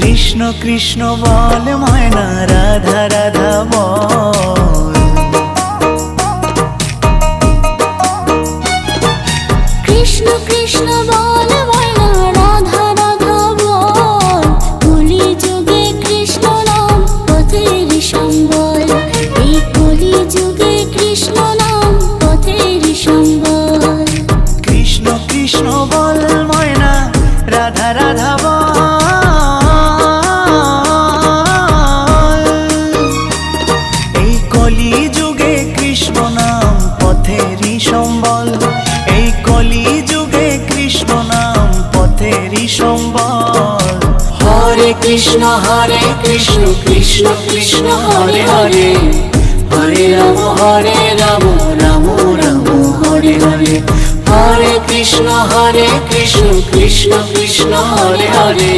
কৃষ্ণ কৃষ্ণ বল ময়না, রাধা রাধা বল। কৃষ্ণ কৃষ্ণ বল ময়না, রাধা রাধা বল। কলি যুগে কৃষ্ণ নাম পথের সম্বল, এই কলি যুগে কৃষ্ণ নাম পথের সম্বল। কৃষ্ণ কৃষ্ণ বল ময়না, রাধা রাধা বল। এই কলি যুগে কৃষ্ণ নাম পথেরই সম্বল, এই কলি যুগে কৃষ্ণ নাম পথেরই সম্বল। হরে কৃষ্ণ কৃষ্ণ কৃষ্ণ হরে হরে, হরে রাম রাম রাম হরে হরে। হরে কৃষ্ণ কৃষ্ণ কৃষ্ণ হরে হরে।